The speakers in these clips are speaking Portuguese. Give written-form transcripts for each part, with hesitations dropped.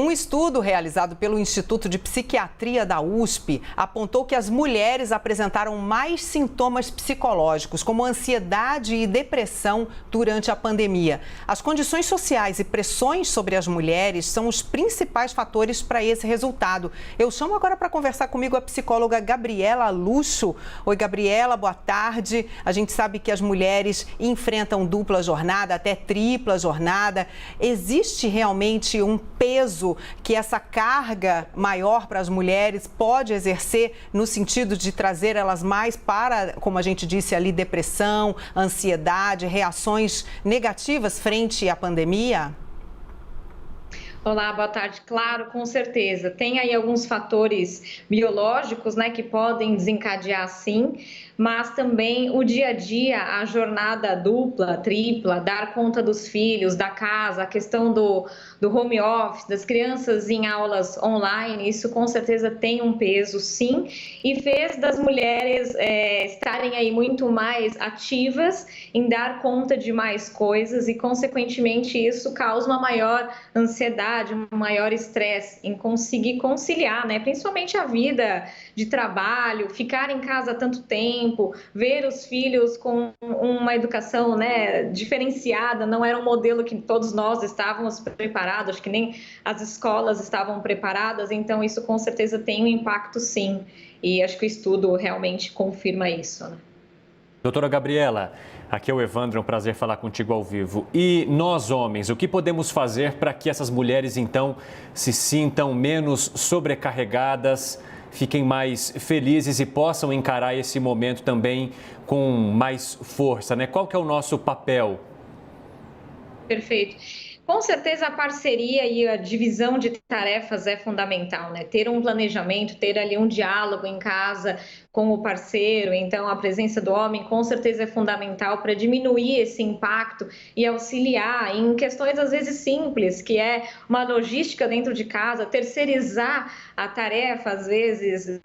Um estudo realizado pelo Instituto de Psiquiatria da USP apontou que as mulheres apresentaram mais sintomas psicológicos, como ansiedade e depressão, durante a pandemia. As condições sociais e pressões sobre as mulheres são os principais fatores para esse resultado. Eu chamo agora para conversar comigo a psicóloga Gabriela Lucho. Oi, Gabriela, boa tarde. A gente sabe que as mulheres enfrentam dupla jornada, até tripla jornada. Existe realmente um peso que essa carga maior para as mulheres pode exercer no sentido de trazer elas mais para, como a gente disse ali, depressão, ansiedade, reações negativas frente à pandemia? Olá, boa tarde. Claro, com certeza. Tem aí alguns fatores biológicos, né, que podem desencadear sim, mas também o dia a dia, a jornada dupla, tripla, dar conta dos filhos, da casa, a questão do home office, das crianças em aulas online, isso com certeza tem um peso, sim, e fez das mulheres estarem aí muito mais ativas em dar conta de mais coisas e, consequentemente, isso causa uma maior ansiedade, um maior estresse em conseguir conciliar, né? Principalmente a vida de trabalho, ficar em casa tanto tempo, ver os filhos com uma educação, né, diferenciada, não era um modelo que todos nós estávamos preparados, acho que nem as escolas estavam preparadas, então isso com certeza tem um impacto sim, e acho que o estudo realmente confirma isso, né? Doutora Gabriela, aqui é o Evandro, é um prazer falar contigo ao vivo. E nós, homens, o que podemos fazer para que essas mulheres, então, se sintam menos sobrecarregadas, fiquem mais felizes e possam encarar esse momento também com mais força, né? Qual que é o nosso papel? Perfeito. Com certeza a parceria e a divisão de tarefas é fundamental, né? Ter um planejamento, ter ali um diálogo em casa com o parceiro, então a presença do homem com certeza é fundamental para diminuir esse impacto e auxiliar em questões às vezes simples, que é uma logística dentro de casa, terceirizar a tarefa às vezes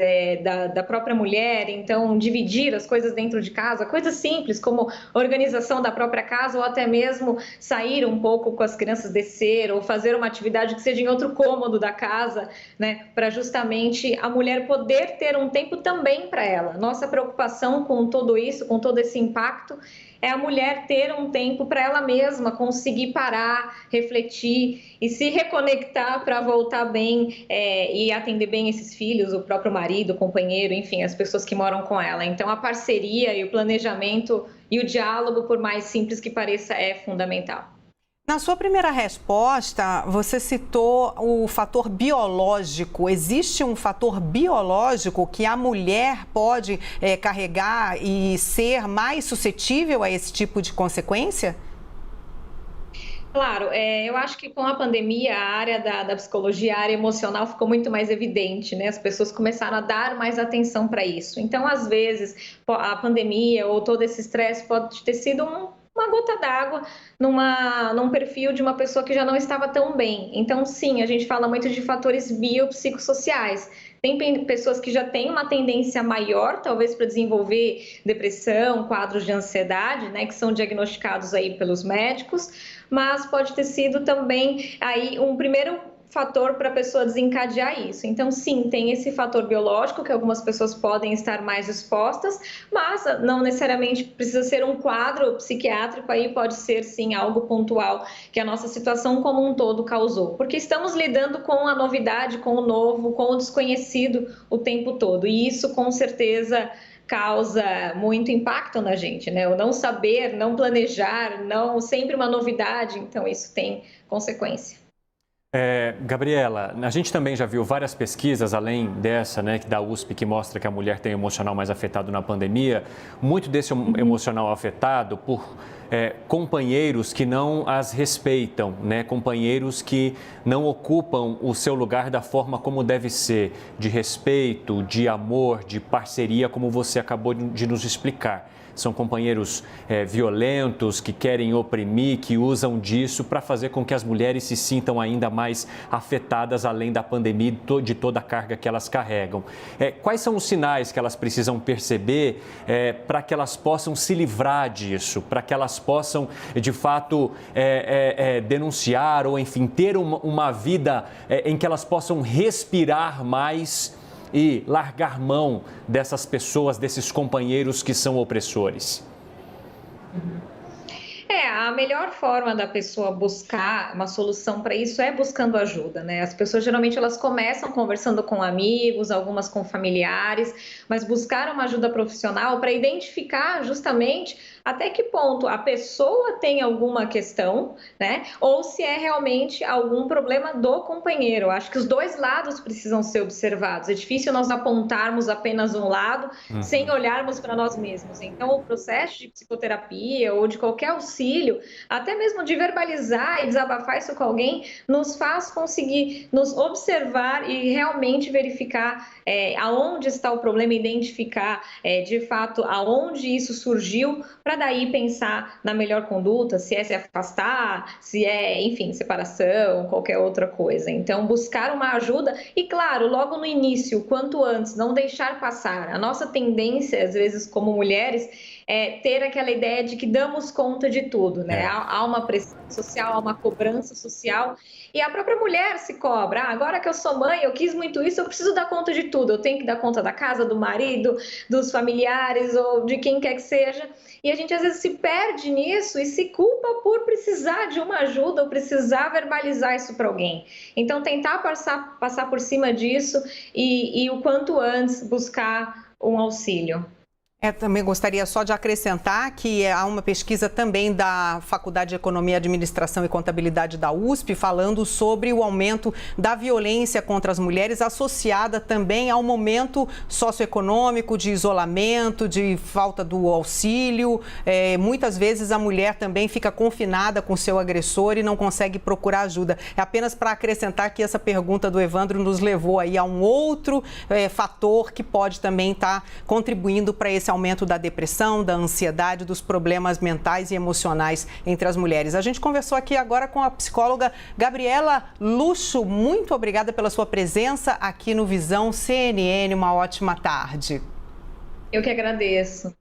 da própria mulher, então dividir as coisas dentro de casa, coisas simples como organização da própria casa ou até mesmo sair um pouco com as crianças, descer ou fazer uma atividade que seja em outro cômodo da casa, né, para justamente a mulher poder ter um tempo também para ela. Nossa preocupação com tudo isso, com todo esse impacto, é a mulher ter um tempo para ela mesma, conseguir parar, refletir e se reconectar para voltar bem e atender bem esses filhos, o próprio marido, o companheiro, enfim, as pessoas que moram com ela. Então, a parceria e o planejamento e o diálogo, por mais simples que pareça, é fundamental. Na sua primeira resposta, você citou o fator biológico. Existe um fator biológico que a mulher pode carregar e ser mais suscetível a esse tipo de consequência? Claro, eu acho que com a pandemia a área da psicologia, a área emocional ficou muito mais evidente, né? As pessoas começaram a dar mais atenção para isso. Então, às vezes, a pandemia ou todo esse estresse pode ter sido uma gota d'água num perfil de uma pessoa que já não estava tão bem. Então, sim, a gente fala muito de fatores biopsicossociais. Tem pessoas que já têm uma tendência maior, talvez, para desenvolver depressão, quadros de ansiedade, né, que são diagnosticados aí pelos médicos, mas pode ter sido também aí um primeiro fator para a pessoa desencadear isso. Então, sim, tem esse fator biológico que algumas pessoas podem estar mais expostas, mas não necessariamente precisa ser um quadro psiquiátrico, aí pode ser, sim, algo pontual que a nossa situação como um todo causou. Porque estamos lidando com a novidade, com o novo, com o desconhecido o tempo todo. E isso, com certeza, causa muito impacto na gente, né? O não saber, não planejar, não sempre uma novidade, então isso tem consequência. Gabriela, a gente também já viu várias pesquisas, além dessa, né, da USP, que mostra que a mulher tem o emocional mais afetado na pandemia. Muito desse emocional afetado por companheiros que não as respeitam, né, companheiros que não ocupam o seu lugar da forma como deve ser, de respeito, de amor, de parceria, como você acabou de nos explicar. São companheiros violentos, que querem oprimir, que usam disso para fazer com que as mulheres se sintam ainda mais afetadas, além da pandemia e de toda a carga que elas carregam. Quais são os sinais que elas precisam perceber para que elas possam se livrar disso, para que elas possam, de fato, denunciar ou, enfim, ter uma vida em que elas possam respirar mais e largar mão dessas pessoas, desses companheiros que são opressores? A melhor forma da pessoa buscar uma solução para isso é buscando ajuda, né? As pessoas geralmente elas começam conversando com amigos, algumas com familiares, mas buscar uma ajuda profissional para identificar justamente até que ponto a pessoa tem alguma questão, né? Ou se é realmente algum problema do companheiro. Eu acho que os dois lados precisam ser observados. É difícil nós apontarmos apenas um lado sem olharmos para nós mesmos. Então, o processo de psicoterapia ou de qualquer auxílio, até mesmo de verbalizar e desabafar isso com alguém, nos faz conseguir nos observar e realmente verificar aonde está o problema, identificar de fato aonde isso surgiu, para daí pensar na melhor conduta, se é se afastar, se é, enfim, separação, qualquer outra coisa. Então, buscar uma ajuda e, claro, logo no início, quanto antes, não deixar passar. A nossa tendência, às vezes, como mulheres, é ter aquela ideia de que damos conta de tudo, né? Há uma pressão social, há uma cobrança social e a própria mulher se cobra. Agora que eu sou mãe, eu quis muito isso, eu preciso dar conta de tudo. Eu tenho que dar conta da casa, do marido, dos familiares ou de quem quer que seja. E a gente às vezes se perde nisso e se culpa por precisar de uma ajuda ou precisar verbalizar isso para alguém. Então, tentar passar por cima disso e o quanto antes buscar um auxílio. Também gostaria só de acrescentar que há uma pesquisa também da Faculdade de Economia, Administração e Contabilidade da USP, falando sobre o aumento da violência contra as mulheres, associada também ao momento socioeconômico, de isolamento, de falta do auxílio. Muitas vezes a mulher também fica confinada com seu agressor e não consegue procurar ajuda. É apenas para acrescentar que essa pergunta do Evandro nos levou aí a um outro fator que pode também estar contribuindo para esse aumento da depressão, da ansiedade, dos problemas mentais e emocionais entre as mulheres. A gente conversou aqui agora com a psicóloga Gabriela Lucho. Muito obrigada pela sua presença aqui no Visão CNN. Uma ótima tarde. Eu que agradeço.